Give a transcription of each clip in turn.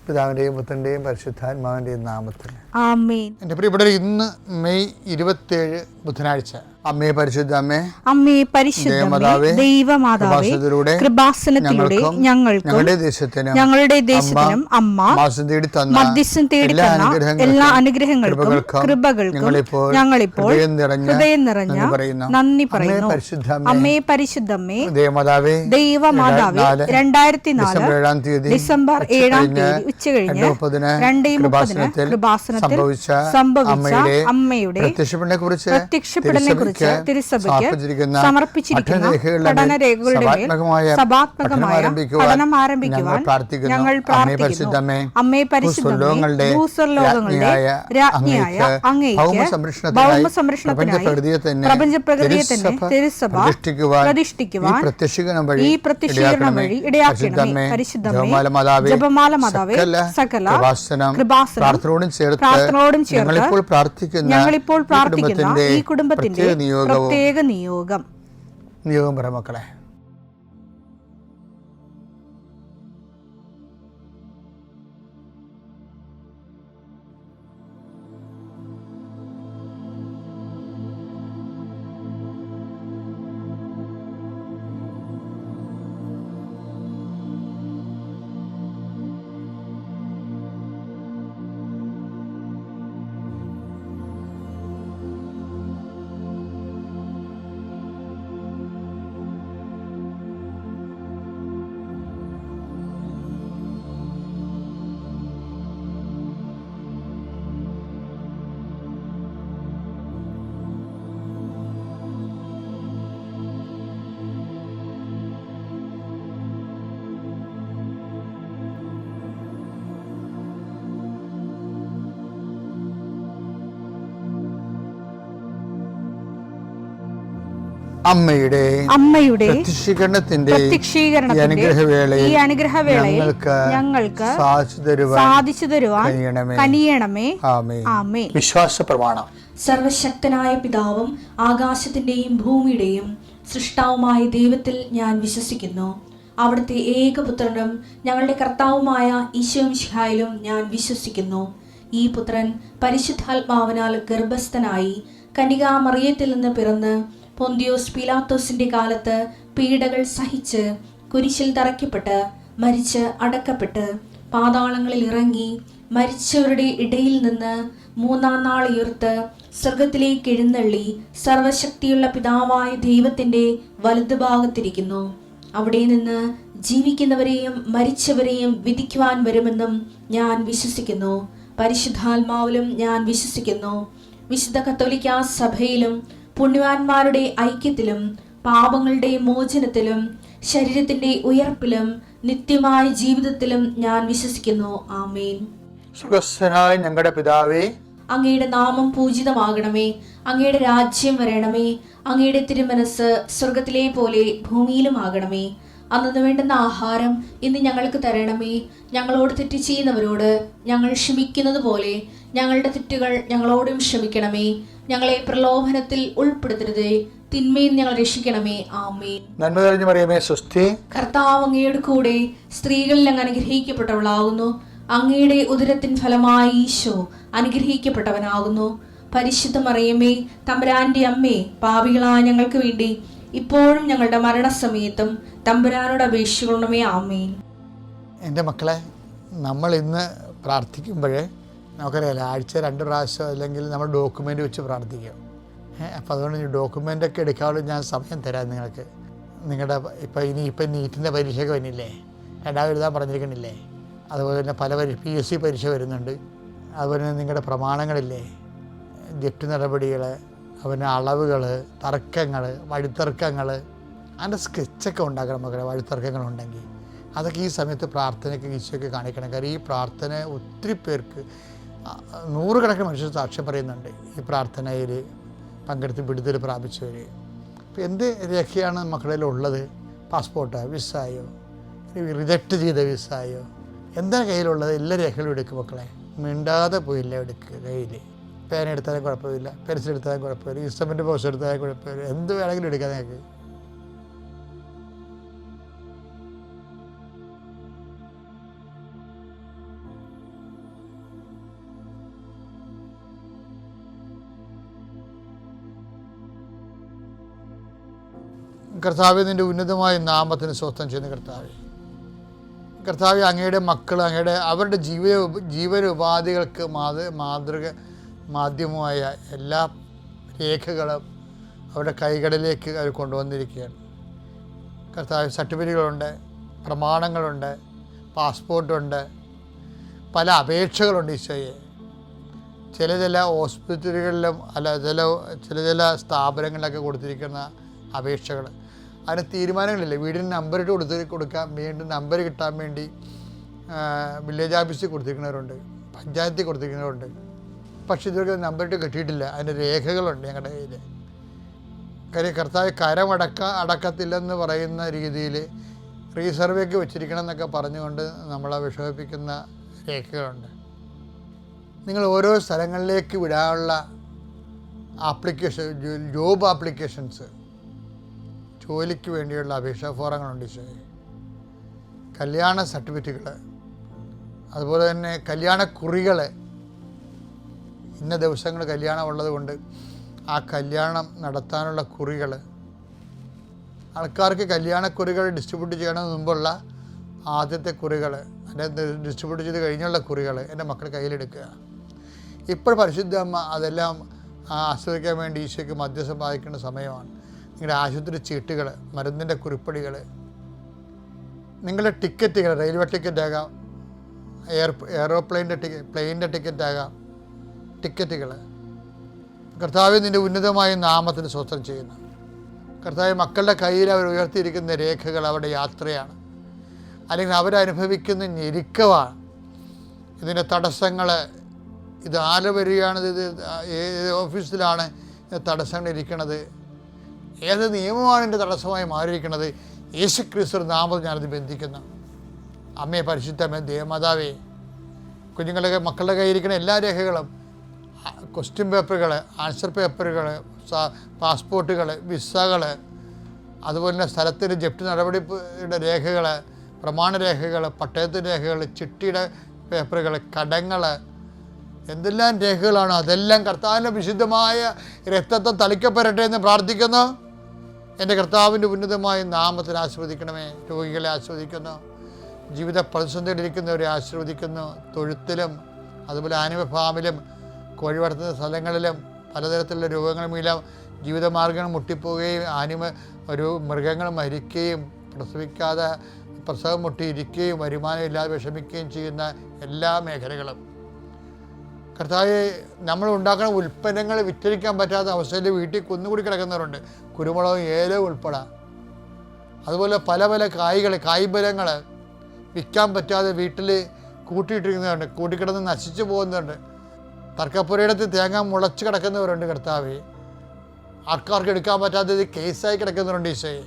പിതാവിൻ്റെയും പുത്രൻ്റെയും പരിശുദ്ധാത്മാവിൻ്റെയും നാമത്തിൽ ആമേൻ. എൻ്റെ പ്രിയപ്പെട്ടവരെ, ഇന്ന് മെയ് 27 ബുധനാഴ്ച. അമ്മേ പരിശുദ്ധ അമ്മേ, അമ്മേ പരിശുദ്ധമേ, ദൈവമാതാവേ, കൃപാസനത്തിലൂടെ ഞങ്ങൾക്കും ഞങ്ങളുടെ ദേശത്തിനും അമ്മ മധ്യസ്ഥം തേടി തന്ന എല്ലാ അനുഗ്രഹങ്ങൾക്കും കൃപകൾക്കും ഞങ്ങളിപ്പോൾ ഹൃദയം നിറഞ്ഞ നന്ദി പറയുന്നു. അമ്മേ പരിശുദ്ധമേ, ദൈവമാതാവേ, 2004 ഡിസംബർ 7 ഉച്ചകഴിഞ്ഞ് 2:30 കൃപാസനത്തിൽ സംഭവിച്ച അമ്മയുടെ പ്രത്യക്ഷപ്പെടലിനെ കുറിച്ച് തിരുസഭയ്ക്ക് സമർപ്പിച്ചിരിക്കുന്ന പഠനരേഖകളുടെ മേൽ സഭാത്മകമായ പഠനം ആരംഭിക്കുവാൻ ഞങ്ങൾ പ്രാർത്ഥിക്കുന്നു. അമ്മേ പരിശുദ്ധമേ, ഭൂസ്വർലോകങ്ങളുടെ രാജ്ഞിയായ അങ്ങേയ്ക്ക് ഭൗമസംരക്ഷണത്തിനായി പ്രപഞ്ചപ്രകൃതിയെ തന്നെ തിരുസഭ പ്രതിഷ്ഠിക്കുവാൻ ഈ പ്രത്യക്ഷീകരണം വഴി ഇടയാക്കണമേ. പരിശുദ്ധമേ, ജപമാല മാതാവേ, സകല കൃപാസനം പ്രാർത്ഥനയോടും ചേർത്ത് ഞങ്ങളിപ്പോൾ പ്രാർത്ഥിക്കുന്ന ഈ കുടുംബത്തിന്റെ പ്രത്യേക നിയോഗം പറ മക്കളെ. അമ്മയുടെ പ്രത്യക്ഷീകരണത്തിന്റെ ഈ അനുഗ്രഹവേളയിൽ ഞങ്ങൾക്ക് സാധിച്ചു തരുവാൻ കനിയണമേ. ആമേൻ. വിശ്വാസ പ്രമാണം. സർവശക്തനായ പിതാവും ആകാശത്തിന്റെയും ഭൂമിയുടെയും സൃഷ്ടാവുമായ ദൈവത്തിൽ ഞാൻ വിശ്വസിക്കുന്നു. അവിടുത്തെ ഏകപുത്രനും ഞങ്ങളുടെ കർത്താവുമായ ഈശോമിശിഹായിലും ഞാൻ വിശ്വസിക്കുന്നു. ഈ പുത്രൻ പരിശുദ്ധാത്മാവിനാൽ ഗർഭസ്ഥനായി കന്യകാമറിയത്തിൽ നിന്ന് പിറന്ന് പൊന്തിയോസ് പീലാത്തോസിന്റെ കാലത്ത് പീഡകൾ സഹിച്ച് കുരിശിൽ തറയ്ക്കപ്പെട്ട് മരിച്ച് അടക്കപ്പെട്ട് പാതാളങ്ങളിൽ ഇറങ്ങി മരിച്ചവരുടെ ഇടയിൽ നിന്ന് 3-ാം നാൾ ഉയർത്ത് സ്വർഗത്തിലേക്ക് എഴുന്നള്ളി സർവശക്തിയുള്ള പിതാവായ ദൈവത്തിന്റെ വലതുഭാഗത്തിരിക്കുന്നു. അവിടെ നിന്ന് ജീവിക്കുന്നവരെയും മരിച്ചവരെയും വിധിക്കുവാൻ വരുമെന്നും ഞാൻ വിശ്വസിക്കുന്നു. പരിശുദ്ധാത്മാവിലും ഞാൻ വിശ്വസിക്കുന്നു. വിശുദ്ധ കത്തോലിക്കാ സഭയിലും പുണ്യവാന്മാരുടെ ഐക്യത്തിലും പാപങ്ങളുടെ മോചനത്തിലും ശരീരത്തിന്റെ ഉയർപ്പിലും നിത്യമായ ജീവിതത്തിലും ഞാൻ വിശ്വസിക്കുന്നു. ആമേൻ. സ്വർഗ്ഗസ്ഥനായ ഞങ്ങളുടെ പിതാവേ, അങ്ങയുടെ നാമം പൂജിതമാകണമേ. അങ്ങയുടെ രാജ്യം വരണമേ. അങ്ങയുടെ തിരുമനസ് സ്വർഗത്തിലെ പോലെ ഭൂമിയിലും ആകണമേ. അന്നു വേണ്ടുന്ന ആഹാരം ഇന്ന് ഞങ്ങൾക്ക് തരണമേ. ഞങ്ങളോട് തെറ്റ് ചെയ്യുന്നവരോട് ഞങ്ങൾ ക്ഷമിക്കുന്നത് പോലെ ഞങ്ങളുടെ തെറ്റുകൾ ഞങ്ങളോടും ക്ഷമിക്കണമേ. ഞങ്ങളെ പ്രലോഭനത്തിൽ ഉൾപ്പെടുത്തരുതേ, തിന്മയിൽ ഞങ്ങൾ രക്ഷിക്കണമേ. ആമേൻ. നന്മ നിറഞ്ഞ മറിയമേ, സ്വസ്തി. കർത്താവ് അങ്ങയുടെ കൂടെ സ്ത്രീകളിൽ അങ്ങ് അനുഗ്രഹിക്കപ്പെട്ടവളാകുന്നു. അങ്ങയുടെ ഉദരത്തിൻ ഫലമായി ഈശോ അനുഗ്രഹിക്കപ്പെട്ടവനാകുന്നു. പരിശുദ്ധ മറിയമേ, തമ്പുരാന്റെ അമ്മേ, പാപികളായ ഞങ്ങൾക്ക് വേണ്ടി ഇപ്പോഴും ഞങ്ങളുടെ മരണസമയത്തും തമ്പുരാനോട് അപേക്ഷിക്കണമേ. ആമേൻ. എൻ്റെ മക്കളെ, നമ്മൾ ഇന്ന് പ്രാർത്ഥിക്കുമ്പോഴേ നമുക്കറിയാലോ, ആഴ്ച 2 പ്രാവശ്യം അല്ലെങ്കിൽ നമ്മൾ ഡോക്യുമെൻ്റ് വെച്ച് പ്രാർത്ഥിക്കും. അപ്പോൾ അതുകൊണ്ട് ഈ ഡോക്യുമെൻ്റൊക്കെ എടുക്കാനുള്ള ഞാൻ സമയം തരാം നിങ്ങൾക്ക്. നിങ്ങളുടെ ഇപ്പം നീറ്റിൻ്റെ പരീക്ഷയൊക്കെ വരുന്നില്ലേ, 2 എഴുതാൻ പറഞ്ഞിരിക്കണില്ലേ, അതുപോലെ തന്നെ പല PSC പരീക്ഷ വരുന്നുണ്ട്. അതുപോലെ തന്നെ നിങ്ങളുടെ പ്രമാണങ്ങളില്ലേ, ജപ്തി നടപടികൾ, അതുപോലെ അളവുകൾ, തർക്കങ്ങൾ, വഴിത്തർക്കങ്ങൾ, അതിൻ്റെ സ്കെച്ചൊക്കെ ഉണ്ടാക്കണം മക്കളെ. വഴിത്തർക്കങ്ങളുണ്ടെങ്കിൽ അതൊക്കെ ഈ സമയത്ത് പ്രാർത്ഥനയ്ക്ക് ഈശോയ്ക്ക് കാണിക്കണം. കാരണം ഈ പ്രാർത്ഥന ഒത്തിരി പേർക്ക്, 100 കണക്കിന് മനുഷ്യർ സാക്ഷ്യം പറയുന്നുണ്ട് ഈ പ്രാർത്ഥനയിൽ പങ്കെടുത്ത് വിടുതൽ പ്രാപിച്ചവർ. അപ്പോൾ എന്ത് രേഖയാണ് മക്കളിൽ ഉള്ളത്? പാസ്പോർട്ടോ, വിസയോ, റിജക്റ്റ് ചെയ്ത വിസയോ, എന്താണ് കയ്യിലുള്ളത്? എല്ലാ രേഖകളും എടുക്കും മക്കളെ. മിണ്ടാതെ പോയില്ല എടുക്കുക. കയ്യിൽ പേന എടുത്താലും കുഴപ്പമില്ല, പെൻസിൽ എടുത്താലും കുഴപ്പമില്ല, ഇൻസ്ട്രുമെൻ്റ് ബോക്സ് എടുത്താലും കുഴപ്പമില്ല, എന്ത് വേണമെങ്കിലും എടുക്കാം നിങ്ങൾക്ക്. കർത്താവെ, നിൻ്റെ ഉന്നതമായ നാമത്തിന് സ്വസ്ഥം ചെയ്യുന്ന കർത്താവെ, അങ്ങയുടെ മക്കൾ അവരുടെ ജീവനോപാധികൾക്ക് മാധ്യമമായ എല്ലാ രേഖകളും അവരുടെ കൈകളിലേക്ക് അവർ കൊണ്ടുവന്നിരിക്കുകയാണ്. കർത്താവ്, സർട്ടിഫിക്കറ്റുകളുണ്ട്, പ്രമാണങ്ങളുണ്ട്, പാസ്പോർട്ടുണ്ട്, പല അപേക്ഷകളുണ്ട് ഈശോയെ. ചില ഹോസ്പിറ്റലുകളിലും ചില സ്ഥാപനങ്ങളിലൊക്കെ കൊടുത്തിരിക്കുന്ന അപേക്ഷകൾ, അതിന് തീരുമാനങ്ങളില്ല. വീടിന് നമ്പറിട്ട് കൊടുക്കാൻ വീണ്ടും നമ്പർ കിട്ടാൻ വേണ്ടി വില്ലേജ് ഓഫീസിൽ കൊടുത്തിരിക്കുന്നവരുണ്ട്, പഞ്ചായത്തിൽ കൊടുത്തിരിക്കുന്നവരുണ്ട്. പക്ഷേ ഇതുവരെ നമ്പറിട്ട് കിട്ടിയിട്ടില്ല. അതിൻ്റെ രേഖകളുണ്ട് ഞങ്ങളുടെ കയ്യിൽ. കാര്യം കർത്താവ് അടക്കത്തില്ലെന്ന് പറയുന്ന രീതിയിൽ റീസർവേക്ക് വെച്ചിരിക്കണം എന്നൊക്കെ പറഞ്ഞുകൊണ്ട് നമ്മളെ വിഷമിപ്പിക്കുന്ന രേഖകളുണ്ട്. നിങ്ങൾ ഓരോ സ്ഥലങ്ങളിലേക്ക് വിടാനുള്ള ജോബ് ആപ്ലിക്കേഷൻസ്, ജോലിക്ക് വേണ്ടിയുള്ള അപേക്ഷാ ഫോറങ്ങളുണ്ട് ഈശോയെ. കല്യാണ സർട്ടിഫിക്കറ്റുകൾ, അതുപോലെ തന്നെ കല്യാണക്കുറികൾ. ഇന്ന ദിവസങ്ങൾ കല്യാണം ഉള്ളത് കൊണ്ട് ആ കല്യാണം നടത്താനുള്ള കുറികൾ, ആൾക്കാർക്ക് കല്യാണക്കുറികൾ ഡിസ്ട്രിബ്യൂട്ട് ചെയ്യണമെന്ന് മുമ്പുള്ള ആദ്യത്തെ കുറികൾ, അതിൻ്റെ ഡിസ്ട്രിബ്യൂട്ട് ചെയ്ത് കഴിഞ്ഞുള്ള കുറികൾ എൻ്റെ മക്കൾ കയ്യിലെടുക്കുക. ഇപ്പോൾ പരിശുദ്ധ അമ്മ അതെല്ലാം ആസ്വദിക്കാൻ വേണ്ടി ഈശോയ്ക്ക് മധ്യസ്ഥം വഹിക്കേണ്ട സമയമാണ്. നിങ്ങളുടെ ആശുപത്രി ചീട്ടുകൾ, മരുന്നിൻ്റെ കുറിപ്പടികൾ, നിങ്ങളുടെ ടിക്കറ്റുകൾ, റെയിൽവേ ടിക്കറ്റാകാം, പ്ലെയിനിൻ്റെ ടിക്കറ്റാകാം, ടിക്കറ്റുകൾ. കർത്താവ്, നിൻ്റെ ഉന്നതമായ നാമത്തിന് സ്വസ്ഥം ചെയ്യുന്നു. കർത്താവ്, മക്കളുടെ കയ്യിൽ അവർ ഉയർത്തിയിരിക്കുന്ന രേഖകൾ അവരുടെ യാത്രയാണ്, അല്ലെങ്കിൽ അവരനുഭവിക്കുന്ന ഞെരുക്കമാണ്. ഇതിൻ്റെ തടസ്സങ്ങൾ, ഇത് ആര് വരികയാണ്, ഇത് ഏത് ഓഫീസിലാണ് തടസ്സങ്ങൾ ഇരിക്കുന്നത്, ഏത് നിയമമാണ് എൻ്റെ തടസ്സമായി മാറിയിരിക്കുന്നത്. യേശുക്രിസ്തു നാമത്തിൽ ഞാനത് ബന്ധിക്കുന്നു. അമ്മയെ, പരിശുദ്ധമേ, ദേവമാതാവേ, കുഞ്ഞുങ്ങളുടെ മക്കളുടെ കയ്യിരിക്കുന്ന എല്ലാ രേഖകളും, ക്വസ്റ്റ്യൻ പേപ്പറുകൾ, ആൻസർ പേപ്പറുകൾ, പാസ്പോർട്ടുകൾ, വിസകൾ, അതുപോലെ തന്നെ സ്ഥലത്തിൻ്റെ ജപ്തി നടപടിയുടെ രേഖകൾ, പ്രമാണരേഖകൾ, പട്ടയത്തിൻ്റെ രേഖകൾ, ചിട്ടിയുടെ പേപ്പറുകൾ, കടങ്ങൾ, എന്തെല്ലാം രേഖകളാണോ അതെല്ലാം കർത്താവിൻ്റെ വിശുദ്ധമായ രക്തത്തെ തളിക്കപ്പെടട്ടെ എന്ന് പ്രാർത്ഥിക്കുന്നു. എൻ്റെ കർത്താവിൻ്റെ ഉന്നതമായ നാമത്തിൽ ആശീർവദിക്കണമേ. രോഗികളെ ആശീർവദിക്കുന്നു, ജീവിത പ്രതിസന്ധിയിലിരിക്കുന്നവരെ ആശീർവദിക്കുന്നു. തൊഴുത്തിലും അതുപോലെ ആനിമ ഫാമിലും കോഴി വളർത്തുന്ന സ്ഥലങ്ങളിലും പലതരത്തിലുള്ള രോഗങ്ങളുമെല്ലാം ജീവിതമാർഗ്ഗങ്ങൾ മുട്ടിപ്പോവുകയും മൃഗങ്ങൾ മരിക്കുകയും പ്രസവിക്കാതെ പ്രസവം മുട്ടിയിരിക്കുകയും വരുമാനമില്ലാതെ വിഷമിക്കുകയും ചെയ്യുന്ന എല്ലാ മേഖലകളും കർത്താവേ, നമ്മൾ ഉണ്ടാക്കുന്ന ഉൽപ്പന്നങ്ങൾ വിറ്റഴിക്കാൻ പറ്റാത്ത അവസ്ഥയിൽ വീട്ടിൽ കുന്നുകൂടി കിടക്കുന്നവരുണ്ട്, കുരുമുളകും ഏലവും ഉൾപ്പെടെ. അതുപോലെ പല കായ്ഫലങ്ങൾ വിൽക്കാൻ പറ്റാതെ വീട്ടിൽ കൂട്ടിയിട്ടിരിക്കുന്നവരുണ്ട്, കൂട്ടിക്കിടന്ന് നശിച്ചു പോകുന്നുണ്ട്. തർക്കപ്പുരയിടത്ത് തേങ്ങ മുളച്ച് കിടക്കുന്നവരുണ്ട് കർത്താവേ. ആൾക്കാർക്ക് എടുക്കാൻ പറ്റാത്തത് കേസായി കിടക്കുന്നവരുണ്ട് ഈശോയെ.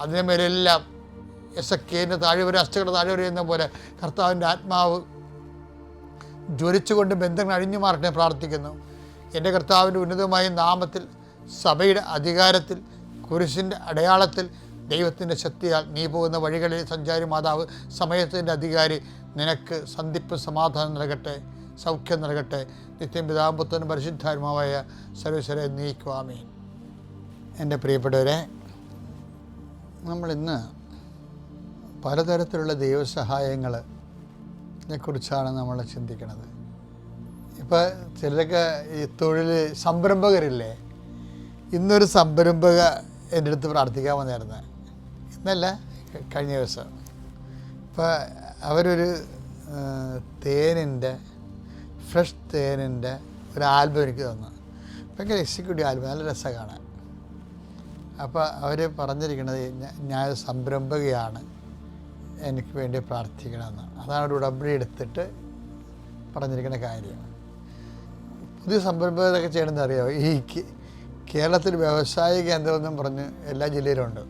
അതിന് മേലെല്ലാം എസക്കേലിൻ്റെ താഴെ വരെ, അസ്ഥികളുടെ താഴെ വരെ എന്ന പോലെ കർത്താവിൻ്റെ ആത്മാവ് ജ്വലിച്ചുകൊണ്ട് ബന്ധങ്ങൾ അഴിഞ്ഞു മാറട്ടെ പ്രാർത്ഥിക്കുന്നു. എൻ്റെ കർത്താവിൻ്റെ ഉന്നതമായ നാമത്തിൽ, സഭയുടെ അധികാരത്തിൽ, കുരിശിൻ്റെ അടയാളത്തിൽ, ദൈവത്തിൻ്റെ ശക്തിയാൽ നീ പോകുന്ന വഴികളിൽ സഞ്ചാരി മാതാവ്, സമയത്തിൻ്റെ അധികാരി, നിനക്ക് സന്ധിപ്പ് സമാധാനം നൽകട്ടെ, സൗഖ്യം നൽകട്ടെ. നിത്യം പിതാവും പുത്രനും പരിശുദ്ധാത്മാവായ സർവ്വേശ്വരനെ നീക്കുവാമേൻ. എൻ്റെ പ്രിയപ്പെട്ടവരെ, നമ്മളിന്ന് പലതരത്തിലുള്ള ദൈവസഹായങ്ങളെ കുറിച്ചാണ് നമ്മൾ ചിന്തിക്കുന്നത്. ഇപ്പോൾ ചിലരൊക്കെ ഈ തൊഴിൽ സംരംഭകരില്ലേ, ഇന്നൊരു സംരംഭക എൻ്റെ അടുത്ത് പ്രാർത്ഥിക്കാൻ വന്നായിരുന്നു. ഇന്നല്ല, കഴിഞ്ഞ ദിവസം. ഇപ്പോൾ അവരൊരു ഫ്രഷ് തേനിൻ്റെ ഒരു ആൽബം എനിക്ക് തന്നു. ഭയങ്കര എക്സിക്യൂട്ടീവ് ആൽബം, നല്ല രസമാണ് കാണാൻ. അപ്പോൾ അവർ പറഞ്ഞിരിക്കുന്നത്, ഞാൻ സംരംഭകയാണ്, എനിക്ക് വേണ്ടി പ്രാർത്ഥിക്കണമെന്ന്. അതാണ് ഒരു ഉടമ്പടി എടുത്തിട്ട് പറഞ്ഞിരിക്കുന്ന കാര്യം. പുതിയ സംരംഭകരൊക്കെ ചെയ്യണമെന്ന് അറിയാമോ? ഈ കേരളത്തിൽ വ്യവസായ കേന്ദ്രമെന്നും പറഞ്ഞ് എല്ലാ ജില്ലയിലുണ്ട്.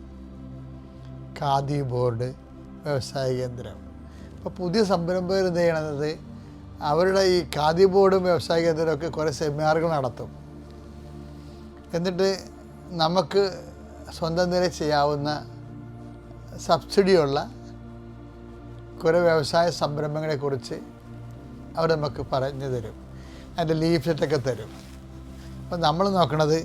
ഖാദി ബോർഡ്, വ്യവസായ കേന്ദ്രം. അപ്പോൾ പുതിയ സംരംഭകർ എന്ത് ചെയ്യണത്, അവരുടെ ഈ ഖാദി ബോർഡും വ്യവസായ കേന്ദ്രമൊക്കെ കുറേ സെമിനാറുകൾ നടത്തും. എന്നിട്ട് നമുക്ക് സ്വന്തം നില ചെയ്യാവുന്ന സബ്സിഡിയുള്ള കുറേ വ്യവസായ സംരംഭങ്ങളെക്കുറിച്ച് അവർ നമുക്ക് പറഞ്ഞു തരും. അതിൻ്റെ ലീഫ്ലെറ്റൊക്കെ തരും. അപ്പോൾ നമ്മൾ നോക്കണത്,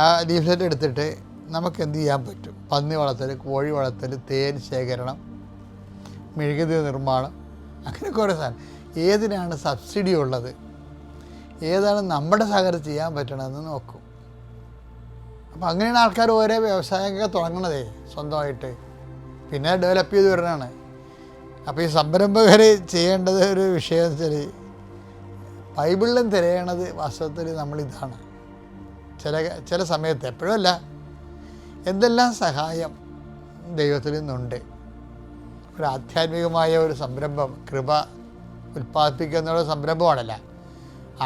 ആ ലീഫ്ലെറ്റ് എടുത്തിട്ട് നമുക്ക് എന്ത് ചെയ്യാൻ പറ്റും? പന്നി വളർത്തൽ, കോഴി വളർത്തൽ, തേൻ ശേഖരണം, മെഴുകുതിരി നിർമ്മാണം, അങ്ങനെ കുറേ സാധനം. ഏതിനാണ് സബ്സിഡി ഉള്ളത്, ഏതാണ് നമ്മുടെ സഹകരണം ചെയ്യാൻ പറ്റണമെന്ന് നോക്കും. അപ്പം അങ്ങനെയാണ് ആൾക്കാർ ഓരോ വ്യവസായമൊക്കെ തുടങ്ങണതേ സ്വന്തമായിട്ട്, പിന്നെ ഡെവലപ്പ് ചെയ്ത് വരണതാണ്. അപ്പോൾ ഈ സംരംഭകർ ചെയ്യേണ്ടത് ഒരു വിഷയം എന്ന് വെച്ചാൽ, ബൈബിളിലും തിരയണത് വാസ്തവത്തിൽ നമ്മളിതാണ്. ചില സമയത്ത്, എപ്പോഴുമല്ല, എന്തെല്ലാം സഹായം ദൈവത്തിൽ നിന്നുണ്ട്. ഒരു ആധ്യാത്മികമായ ഒരു സംരംഭം, കൃപ ഉൽപ്പാദിപ്പിക്കുക എന്നുള്ള സംരംഭമാണല്ല,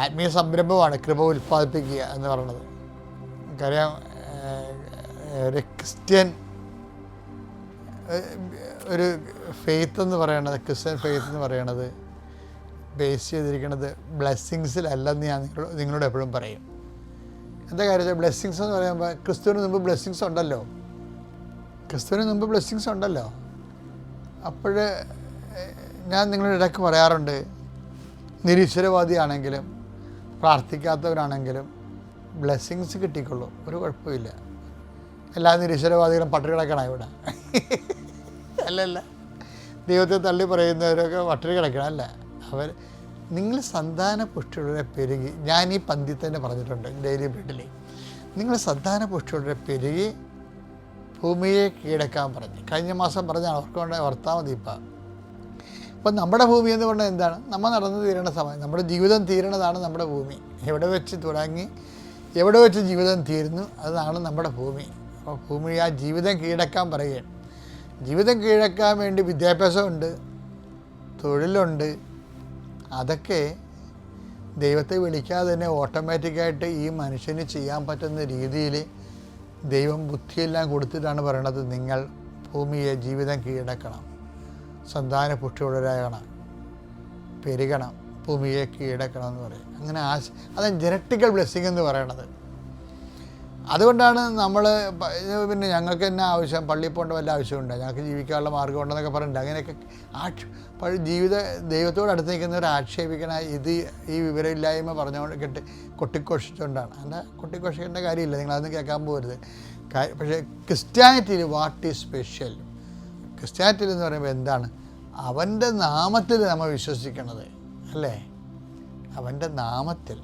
ആത്മീയ സംരംഭമാണ് കൃപ ഉൽപ്പാദിപ്പിക്കുക എന്ന് പറയുന്നത്. നമുക്കറിയാം, ഒരു ക്രിസ്ത്യൻ ഒരു ഫെയ്ത്ത് എന്ന് പറയണത്, ക്രിസ്ത്യൻ ഫെയ്ത്ത് എന്ന് പറയണത് ബേസ് ചെയ്തിരിക്കുന്നത് ബ്ലെസ്സിങ്സിലല്ലെന്ന് ഞാൻ നിങ്ങളോട് എപ്പോഴും പറയും. എന്താ കാര്യം? ബ്ലെസ്സിങ്സ് എന്ന് പറയുമ്പോൾ ക്രിസ്തുവിന് മുമ്പ് ബ്ലെസ്സിങ്സ് ഉണ്ടല്ലോ, അപ്പോൾ ഞാൻ നിങ്ങളുടെ ഇടയ്ക്ക് പറയാറുണ്ട്, നിരീശ്വരവാദിയാണെങ്കിലും പ്രാർത്ഥിക്കാത്തവരാണെങ്കിലും ബ്ലെസ്സിങ്സ് കിട്ടിക്കൊള്ളൂ, ഒരു കുഴപ്പമില്ല. എല്ലാ നിരീശ്വരവാദികളും പട്ടിണി കിടക്കണം ഇവിടെ, അല്ലല്ല. ദൈവത്തെ തള്ളി പറയുന്നവരൊക്കെ പട്ടിണി കിടക്കണം, അല്ല. നിങ്ങൾ സന്താന പുഷ്ടിയുടെ പെരുകി, ഞാൻ ഈ പന്തിയിൽ തന്നെ പറഞ്ഞിട്ടുണ്ട് ഡെയിലി ബ്രെഡിൽ, നിങ്ങൾ സന്താന പുഷ്ടിയുടെ പെരുകി ഭൂമിയെ കീഴടക്കാൻ പറഞ്ഞു. കഴിഞ്ഞ മാസം പറഞ്ഞാൽ അവർക്ക് കൊണ്ട് ഓർത്താൽ മതി. ഇപ്പം നമ്മുടെ ഭൂമി എന്ന് പറഞ്ഞാൽ എന്താണ്? നമ്മൾ നടന്നു തീരണ സമയം, നമ്മുടെ ജീവിതം തീരണതാണ് നമ്മുടെ ഭൂമി. എവിടെ വെച്ച് തുടങ്ങി എവിടെ വെച്ച് ജീവിതം തീരുന്നു, അതാണ് നമ്മുടെ ഭൂമി. അപ്പോൾ ഭൂമി ആ ജീവിതം കീഴടക്കാൻ പറയുകയാണ്. ജീവിതം കീഴടക്കാൻ വേണ്ടി വിദ്യാഭ്യാസമുണ്ട്, തൊഴിലുണ്ട്. അതൊക്കെ ദൈവത്തെ വിളിക്കാതെ തന്നെ ഓട്ടോമാറ്റിക്കായിട്ട് ഈ മനുഷ്യന് ചെയ്യാൻ പറ്റുന്ന രീതിയിൽ ദൈവം ബുദ്ധിയെല്ലാം കൊടുത്തിട്ടാണ് പറയണത്, നിങ്ങൾ ഭൂമിയെ ജീവിതം കീഴടക്കണം, സന്താന പുഷ്ടിയുള്ളവരാകണം, പെരുകണം, ഭൂമിയെ കീഴടക്കണം എന്ന് പറയും. അങ്ങനെ അതാണ് ജനറ്റിക്കൽ ബ്ലെസ്സിങ് എന്ന് പറയണത്. അതുകൊണ്ടാണ് നമ്മൾ പിന്നെ ഞങ്ങൾക്ക് തന്നെ ആവശ്യം, പള്ളിയിൽ പോകേണ്ട വല്ല ആവശ്യമുണ്ട്, ഞങ്ങൾക്ക് ജീവിക്കാനുള്ള മാർഗ്ഗം ഉണ്ടെന്നൊക്കെ പറയുന്നുണ്ട്. അങ്ങനെയൊക്കെ ദൈവത്തോട് അടുത്ത് നിൽക്കുന്നവർ ആക്ഷേപിക്കണ ഈ വിവരമില്ലായ്മ പറഞ്ഞുകൊണ്ട് കൊട്ടിഘോഷിച്ചുകൊണ്ടാണ്. അല്ല, കൊട്ടിഘോഷിക്കേണ്ട കാര്യമില്ല, നിങ്ങളതൊന്നും കേൾക്കാൻ പോകരുത്. പക്ഷേ ക്രിസ്ത്യാനിറ്റിയിൽ വാട്ട് ഈസ് സ്പെഷ്യൽ? ക്രിസ്ത്യാനിറ്റിയിൽ എന്ന് പറയുമ്പോൾ എന്താണ്? അവൻ്റെ നാമത്തിൽ നമ്മൾ വിശ്വസിക്കണത്, അല്ലേ? അവൻ്റെ നാമത്തിൽ.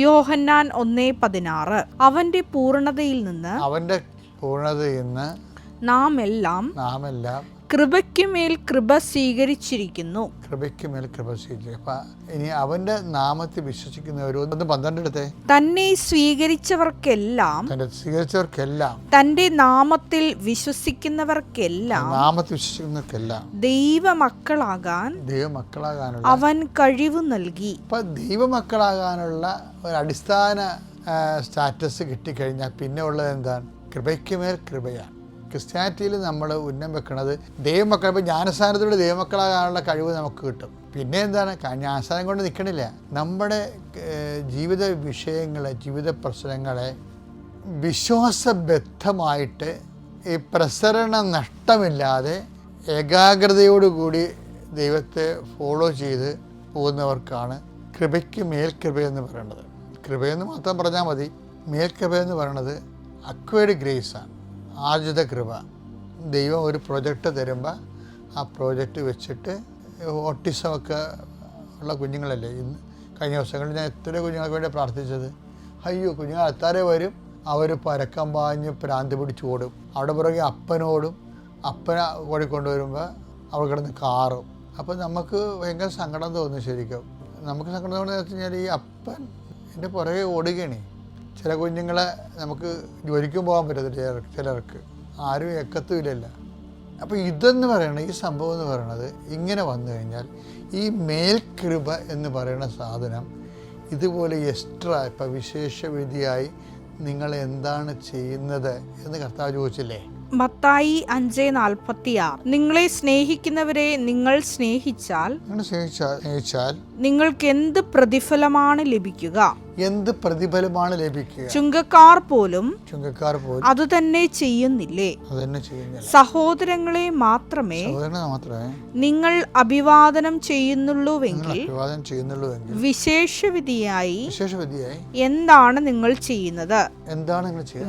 യോഹന്നാൻ 1:16 അവന്റെ പൂർണ്ണതയിൽ നിന്ന് നാം എല്ലാം കൃപയ്ക്കുമേൽ കൃപ സ്വീകരിച്ചിരിക്കുന്നു. അപ്പം ഇനി അവൻ്റെ നാമത്തിൽ വിശ്വസിക്കുന്നവർ 12 തന്നെ സ്വീകരിച്ചവർക്കെല്ലാം തന്റെ നാമത്തിൽ വിശ്വസിക്കുന്നവർക്കെല്ലാം ദൈവമക്കളാകാൻ അവൻ കഴിവ് നൽകി. അപ്പം ദൈവമക്കളാകാനുള്ള ഒരു അടിസ്ഥാന സ്റ്റാറ്റസ് കിട്ടിക്കഴിഞ്ഞാൽ പിന്നെ ഉള്ളത് എന്താണ്? കൃപയ്ക്കുമേൽ കൃപയാണ്. ക്രിസ്ത്യാനിറ്റിയിൽ നമ്മൾ ഉന്നം വെക്കുന്നത് ദൈവമക്കൾ. ഇപ്പോൾ ജ്ഞാനസ്ഥാനത്തിലൂടെ ദൈവമക്കളാകാനുള്ള കഴിവ് നമുക്ക് കിട്ടും. പിന്നെ എന്താണ്? ജ്ഞാനസ്ഥാനം കൊണ്ട് നിൽക്കണില്ല, നമ്മുടെ ജീവിത വിഷയങ്ങളെ, ജീവിത പ്രശ്നങ്ങളെ വിശ്വാസബദ്ധമായിട്ട് ഈ പ്രസരണ നഷ്ടമില്ലാതെ ഏകാഗ്രതയോടുകൂടി ദൈവത്തെ ഫോളോ ചെയ്ത് പോകുന്നവർക്കാണ് കൃപയ്ക്ക് മേൽകൃപയെന്ന് പറയുന്നത്. കൃപയെന്ന് മാത്രം പറഞ്ഞാൽ മതി. മേൽകൃപയെന്ന് പറയുന്നത് അക്വയർഡ് ഗ്രേസാണ്, ആർജിത കൃപ. ദൈവം ഒരു പ്രൊജക്റ്റ് തരുമ്പോൾ ആ പ്രോജക്റ്റ് വെച്ചിട്ട് ഓട്ടിസമൊക്കെ ഉള്ള കുഞ്ഞുങ്ങളല്ലേ, ഇന്ന് കഴിഞ്ഞ ദിവസങ്ങളിൽ ഞാൻ എത്ര കുഞ്ഞുങ്ങൾക്ക് വേണ്ടി പ്രാർത്ഥിച്ചത്. അയ്യോ, കുഞ്ഞുങ്ങൾ അത്താരെ വരും, അവർ പരക്കം പാഞ്ഞ് പ്രാന്ത് പിടിച്ച് ഓടും. അവിടെ പുറകെ അപ്പനോടും, അപ്പന ഓടിക്കൊണ്ടുവരുമ്പോൾ അവർ കിടന്ന് കാറും. അപ്പോൾ നമുക്ക് ഭയങ്കര സങ്കടം തോന്നും. ശരിക്കും നമുക്ക് സങ്കടം തോന്നുന്നത് വെച്ച് കഴിഞ്ഞാൽ ഈ അപ്പൻ എൻ്റെ പുറകെ ഓടുകയാണ്. ചില കുഞ്ഞുങ്ങളെ നമുക്ക് ജോലിക്കും പോകാൻ പറ്റത്തില്ല, ചിലർക്ക് ആരും എക്കത്തുമില്ലല്ല. അപ്പോൾ ഇതെന്ന് പറയണത്, ഈ സംഭവം എന്ന് പറയണത് ഇങ്ങനെ വന്നു കഴിഞ്ഞാൽ ഈ മേൽകൃപ എന്ന് പറയുന്ന സാധനം ഇതുപോലെ എക്സ്ട്രാ ഇപ്പം വിശേഷവിധിയായി നിങ്ങൾ എന്താണ് ചെയ്യുന്നത് എന്ന് കർത്താവ് ചോദിച്ചില്ലേ? മത്തായി 5:46 നിങ്ങളെ സ്നേഹിക്കുന്നവരെ നിങ്ങൾ സ്നേഹിച്ചാൽ നിങ്ങൾക്ക് എന്ത് പ്രതിഫലമാണ് ലഭിക്കുക? എന്ത് പ്രതിഫലമാണ് ലഭിക്കുക? ചുങ്കക്കാർ പോലും അത് തന്നെ ചെയ്യുന്നില്ലേ? ചെയ്യുന്നില്ല. സഹോദരങ്ങളെ മാത്രമേ നിങ്ങൾ അഭിവാദനം ചെയ്യുന്നുള്ളൂവെങ്കിൽ വിശേഷവിധിയായി എന്താണ് നിങ്ങൾ ചെയ്യുന്നത്?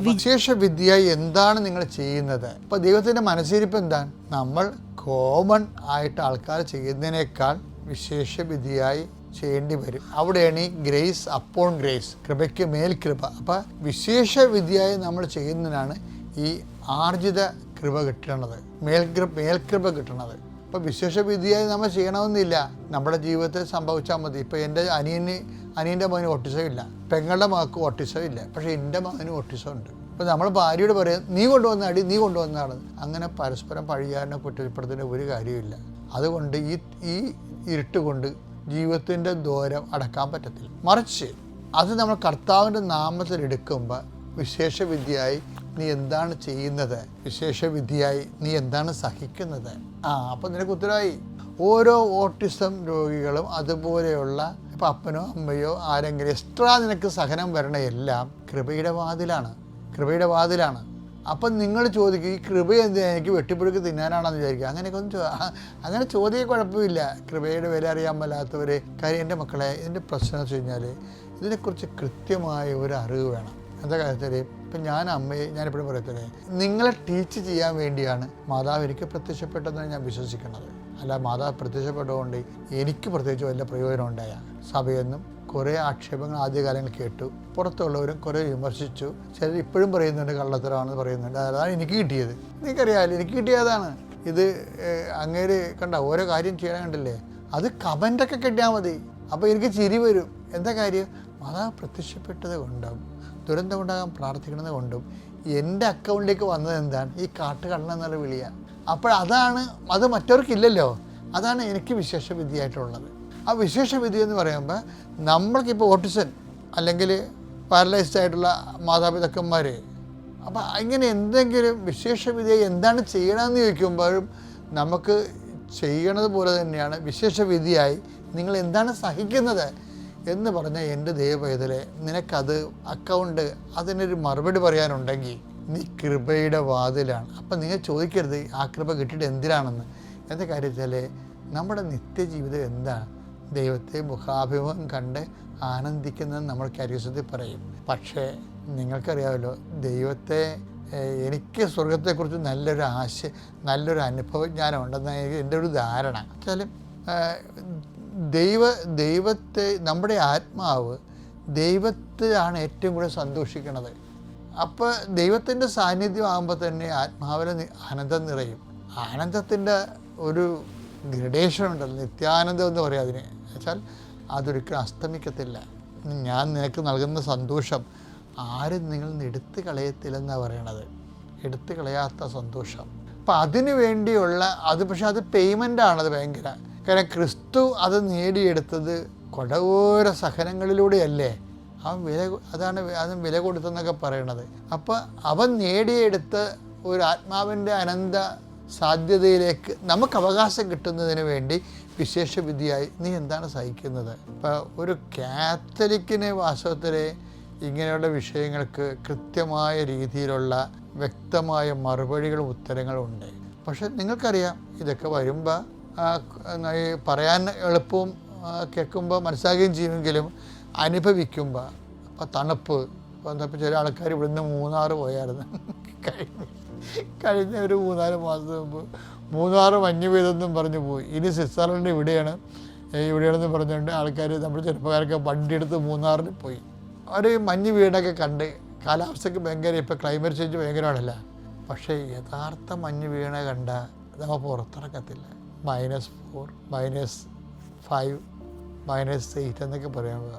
വിശേഷവിധിയായി എന്താണ് നിങ്ങൾ ചെയ്യുന്നത്? ഇപ്പൊ ദൈവത്തിന്റെ മനസ്സിരിപ്പ് എന്താണ്? നമ്മൾ കോമൺ ആയിട്ട് ആൾക്കാർ ചെയ്യുന്നതിനേക്കാൾ വിശേഷവിധിയായി ചെയ്യേണ്ടി വരും. അവിടെയാണ് ഈ ഗ്രേസ് അപ്പോൺ ഗ്രേസ്, കൃപയ്ക്ക് മേൽ കൃപ. അപ്പം വിശേഷവിധിയായി നമ്മൾ ചെയ്യുന്നതിനാണ് ഈ ആർജിത കൃപ കിട്ടണത്, മേൽകൃപ കിട്ടണത്. അപ്പോൾ വിശേഷവിധിയായി നമ്മൾ ചെയ്യണമെന്നില്ല, നമ്മുടെ ജീവിതത്തിൽ സംഭവിച്ചാൽ മതി. ഇപ്പോൾ എൻ്റെ അനിയൻ്റെ മകന് ഓട്ടിസം ഇല്ല, പെങ്ങളുടെ മകൾക്ക് ഓട്ടിസം ഇല്ല, പക്ഷേ എൻ്റെ മകന് ഓട്ടിസം ഉണ്ട്. ഇപ്പോൾ നമ്മൾ ഭാര്യയോട് പറയാം, നീ കൊണ്ടുവന്നാടി, നീ കൊണ്ടുവന്നാണ്. അങ്ങനെ പരസ്പരം പഴിയാനോ കുറ്റപ്പെടുത്തുന്ന ഒരു കാര്യമില്ല. അതുകൊണ്ട് ഈ ഇരുട്ട് കൊണ്ട് ജീവിതത്തിൻ്റെ ദൂരം അടക്കാൻ പറ്റത്തില്ല. മറിച്ച് അത് നമ്മൾ കർത്താവിൻ്റെ നാമത്തിൽ എടുക്കുമ്പോൾ വിശേഷവിധിയായി നീ എന്താണ് ചെയ്യുന്നത്, വിശേഷവിധിയായി നീ എന്താണ് സഹിക്കുന്നത്. അപ്പം നിനക്ക് ഉത്തരവായി. ഓരോ ഓട്ടിസം രോഗികളും അതുപോലെയുള്ള ഇപ്പം അപ്പനോ അമ്മയോ ആരെങ്കിലും എക്സ്ട്രാ നിനക്ക് സഹനം വരണ എല്ലാം കൃപയുടെ വാതിലാണ്. അപ്പം നിങ്ങൾ ചോദിക്കും, ഈ കൃപ എന്തിനാ, എനിക്ക് വെട്ടിപ്പുഴുക്ക് തിന്നാനാണെന്ന് വിചാരിക്കുക. അങ്ങനെ ചോദിക്കാൻ കുഴപ്പമില്ല. കൃപയുടെ വില അറിയാൻ മേലാത്തവർ. കാര്യം എൻ്റെ മക്കളെ, ഇതിൻ്റെ പ്രശ്നം വെച്ച് കഴിഞ്ഞാൽ ഇതിനെക്കുറിച്ച് കൃത്യമായ ഒരു അറിവ് വേണം. എന്താ കാര്യത്തിൽ ഇപ്പം ഞാനെപ്പോഴും പറയത്തില്ലേ, നിങ്ങളെ ടീച്ച് ചെയ്യാൻ വേണ്ടിയാണ് മാതാവ് എനിക്ക് പ്രത്യക്ഷപ്പെട്ടതെന്ന് ഞാൻ വിശ്വസിക്കുന്നത്. അല്ല, മാതാവ് പ്രത്യക്ഷപ്പെട്ടതുകൊണ്ട് എനിക്ക് പ്രത്യേകിച്ച് വല്ല പ്രയോജനം ഉണ്ടായ. സഭയെന്നും കുറേ ആക്ഷേപങ്ങൾ ആദ്യകാലങ്ങൾ കേട്ടു, പുറത്തുള്ളവരും കുറേ വിമർശിച്ചു. ചിലർ ഇപ്പോഴും പറയുന്നുണ്ട് കള്ളത്തരമാണെന്ന് പറയുന്നുണ്ട്. അതാണ് എനിക്ക് കിട്ടിയത്. നിങ്ങൾക്കറിയാമല്ലോ, എനിക്ക് കിട്ടിയതാണ് ഇത്. അങ്ങേര് കണ്ട ഓരോ കാര്യം ചെയ്യാൻ കണ്ടില്ലേ, അത് കമൻ്റൊക്കെ കിട്ടിയാൽ മതി. അപ്പോൾ എനിക്ക് ചിരി വരും. എന്താ കാര്യം? മാതാവ് പ്രത്യക്ഷപ്പെട്ടത് കൊണ്ടും ദുരന്തം ഉണ്ടാകാൻ പ്രാർത്ഥിക്കുന്നത് കൊണ്ടും എൻ്റെ അക്കൗണ്ടിലേക്ക് വന്നത് എന്താണ്? ഈ കാട്ടുകള്ളെന്നുള്ള വിളിയാണ്. അപ്പോൾ അത് മറ്റവർക്കില്ലല്ലോ. അതാണ് എനിക്ക് വിശേഷവിധിയായിട്ടുള്ളത്. ആ വിശേഷവിധി എന്ന് പറയുമ്പോൾ നമ്മൾക്കിപ്പോൾ ഓട്ടിസൺ അല്ലെങ്കിൽ പാരലൈസ്ഡ് ആയിട്ടുള്ള മാതാപിതാക്കന്മാർ, അപ്പോൾ ഇങ്ങനെ എന്തെങ്കിലും വിശേഷവിധിയായി എന്താണ് ചെയ്യണമെന്ന് ചോദിക്കുമ്പോഴും നമുക്ക് ചെയ്യണത് പോലെ തന്നെയാണ് വിശേഷവിധിയായി നിങ്ങൾ എന്താണ് സഹിക്കുന്നത് എന്ന് പറഞ്ഞാൽ, എൻ്റെ ദൈവപൈതലെ, നിനക്കത് അക്കൗണ്ട് അതിനൊരു മറുപടി പറയാനുണ്ടെങ്കിൽ നീ കൃപയുടെ വാതിലാണ്. അപ്പം നിങ്ങൾ ചോദിക്കരുത് ആ കൃപ കിട്ടിയിട്ട് എന്തിനാണെന്ന്. എന്താ കാര്യത്തിൽ നമ്മുടെ നിത്യജീവിതം എന്താണ്? ദൈവത്തെ മുഖാഭിമുഖം കണ്ട് ആനന്ദിക്കുന്നതെന്ന് നമ്മൾ കരിസ്യത്തിൽ പറയും. പക്ഷേ നിങ്ങൾക്കറിയാമല്ലോ, ദൈവത്തെ എനിക്ക് സ്വർഗത്തെക്കുറിച്ച് നല്ലൊരു അനുഭവജ്ഞാനം ഉണ്ടെന്ന് എൻ്റെ ഒരു ധാരണ. വെച്ചാലും ദൈവത്തെ, നമ്മുടെ ആത്മാവ് ദൈവത്തിലാണ് ഏറ്റവും കൂടുതൽ സന്തോഷിക്കുന്നത്. അപ്പോൾ ദൈവത്തിൻ്റെ സാന്നിധ്യം ആകുമ്പോൾ തന്നെ ആത്മാവിലെ ആനന്ദം നിറയും. ആനന്ദത്തിൻ്റെ ഒരു ഗ്രഡേഷൻ ഉണ്ടല്ലോ, നിത്യാനന്ദം എന്ന് പറയാം അതിന്. വെച്ചാൽ അതൊരിക്കലും അസ്തമിക്കത്തില്ല. ഞാൻ നിനക്ക് നൽകുന്ന സന്തോഷം ആരും നിങ്ങൾ എടുത്തു കളയത്തില്ലെന്നാണ് പറയണത്. എടുത്തു കളയാത്ത സന്തോഷം. അപ്പം അതിനു വേണ്ടിയുള്ള പക്ഷേ അത് പേയ്മെൻ്റാണത് ഭയങ്കര. കാരണം ക്രിസ്തു അത് നേടിയെടുത്തത് കൊടോര സഹനങ്ങളിലൂടെയല്ലേ. അവൻ വില കൊടുത്തെന്നൊക്കെ പറയണത്. അപ്പോൾ അവൻ നേടിയെടുത്ത ഒരു ആത്മാവിൻ്റെ അനന്ത സാധ്യതയിലേക്ക് നമുക്ക് അവകാശം കിട്ടുന്നതിന് വേണ്ടി വിശേഷവിധിയായി നീ എന്താണ് സഹിക്കുന്നത്? ഇപ്പോൾ ഒരു കാത്തലിക്കിന് വാസ്തവത്തിൽ ഇങ്ങനെയുള്ള വിഷയങ്ങൾക്ക് കൃത്യമായ രീതിയിലുള്ള വ്യക്തമായ മറുപടികളും ഉത്തരങ്ങളും ഉണ്ട്. പക്ഷെ നിങ്ങൾക്കറിയാം, ഇതൊക്കെ വരുമ്പോൾ പറയാൻ എളുപ്പവും കേൾക്കുമ്പോൾ മനസ്സിലാക്കുകയും ചെയ്യുമെങ്കിലും അനുഭവിക്കുമ്പോൾ ഇപ്പോൾ തണുപ്പ്, ഇപ്പോൾ ചില ആൾക്കാർ ഇവിടുന്ന് മൂന്നാർ പോയായിരുന്നു കഴിഞ്ഞ ഒരു 3-4 മാസം മുമ്പ്. മൂന്നാർ മഞ്ഞ് പെയ്തെന്നും പറഞ്ഞു പോയി. ഇനി സ്വിറ്റ്സർലൻഡ് ഇവിടെയാണെന്ന് പറഞ്ഞുകൊണ്ട് ആൾക്കാർ, നമ്മുടെ ചെറുപ്പക്കാരൊക്കെ വണ്ടിയെടുത്ത് മൂന്നാറിൽ പോയി. അവർ മഞ്ഞ് വീടൊക്കെ കണ്ട്, കാലാവസ്ഥയ്ക്ക് ഭയങ്കര, ഇപ്പോൾ ക്ലൈമറ്റ് ചേഞ്ച് ഭയങ്കരമാണല്ല. പക്ഷേ യഥാർത്ഥ മഞ്ഞ് വീണ കണ്ട നമ്മൾ പുറത്തിറക്കത്തില്ല. -4, -5, -8 എന്നൊക്കെ പറയുമ്പോൾ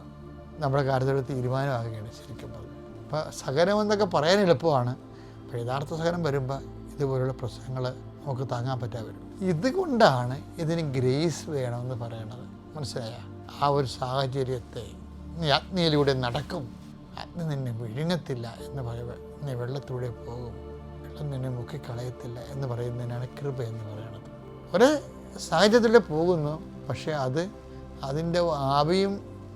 നമ്മുടെ കാര്യത്തിൽ തീരുമാനമാകുകയാണ് ശരിക്കും പറഞ്ഞത്. അപ്പോൾ സഹനമെന്നൊക്കെ പറയാൻ എളുപ്പമാണ്. അപ്പോൾ യഥാർത്ഥ സഹനം വരുമ്പോൾ ഇതുപോലുള്ള പ്രശ്നങ്ങൾ നമുക്ക് താങ്ങാൻ പറ്റാതെ വരും. ഇതുകൊണ്ടാണ് ഇതിന് ഗ്രേസ് വേണമെന്ന് പറയണത്. മനസ്സിലായ? ആ ഒരു സാഹചര്യത്തെ നീ അഗ്നിയിലൂടെ നടക്കും, അഗ്നി നിന്നെ വിഴുങ്ങത്തില്ല എന്ന് പറയുമ്പോൾ നീ വെള്ളത്തിലൂടെ പോകും, വെള്ളം നിന്നെ മുക്കിക്കളയത്തില്ല എന്ന് പറയുന്നതിനാണ് കൃപ എന്ന് പറയുന്നത്. ഒരു സാഹചര്യത്തിൽ പോകുന്നു, പക്ഷേ അതിൻ്റെ ആവിയും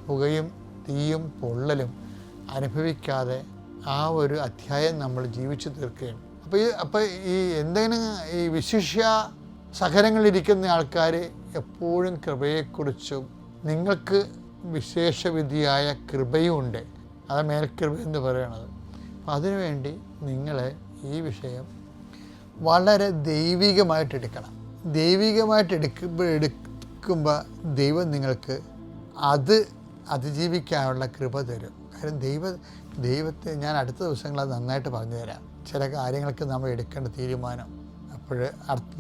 പുകയും തീയും പൊള്ളലും അനുഭവിക്കാതെ ആ ഒരു അധ്യായം നമ്മൾ ജീവിച്ചു തീർക്കുകയാണ്. അപ്പോൾ ഈ എന്തെങ്കിലും ഈ വിശിഷ്യ സഹനങ്ങളിരിക്കുന്ന ആൾക്കാർ എപ്പോഴും കൃപയെക്കുറിച്ചും നിങ്ങൾക്ക് വിശേഷവിധിയായ കൃപയുമുണ്ട്, അത് മേൽകൃപ എന്ന് പറയണത്. അപ്പം അതിനുവേണ്ടി നിങ്ങൾ ഈ വിഷയം വളരെ ദൈവികമായിട്ട് എടുക്കണം. ദൈവികമായിട്ട് എടുക്കുമ്പോൾ ദൈവം നിങ്ങൾക്ക് അത് അതിജീവിക്കാനുള്ള കൃപ തരും. കാര്യം ദൈവത്തെ ഞാൻ അടുത്ത ദിവസങ്ങൾ അത് നന്നായിട്ട് പറഞ്ഞു തരാം. ചില കാര്യങ്ങൾക്ക് നമ്മൾ എടുക്കേണ്ട തീരുമാനം. അപ്പോൾ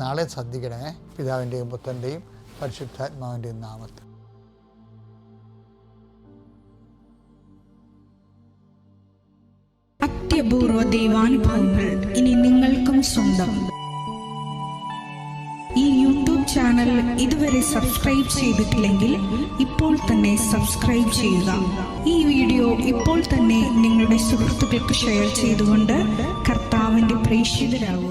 നാളെ ശ്രദ്ധിക്കണേ. പിതാവിൻ്റെയും പുത്രൻ്റെയും പരിശുദ്ധാത്മാവിൻ്റെയും നാമത്തിൽ. അത്യപൂർവ ദൈവാനുഭവങ്ങൾ ഇനി നിങ്ങൾക്കും സ്വന്തം. ഈ യൂട്യൂബ് ചാനൽ ഇതുവരെ സബ്സ്ക്രൈബ് ചെയ്തിട്ടില്ലെങ്കിൽ ഇപ്പോൾ തന്നെ സബ്സ്ക്രൈബ് ചെയ്യുക. ഈ വീഡിയോ ഇപ്പോൾ തന്നെ നിങ്ങളുടെ സുഹൃത്തുക്കൾക്ക് ഷെയർ ചെയ്തുകൊണ്ട് കർത്താവിൻ്റെ പ്രേക്ഷിതരാകുക.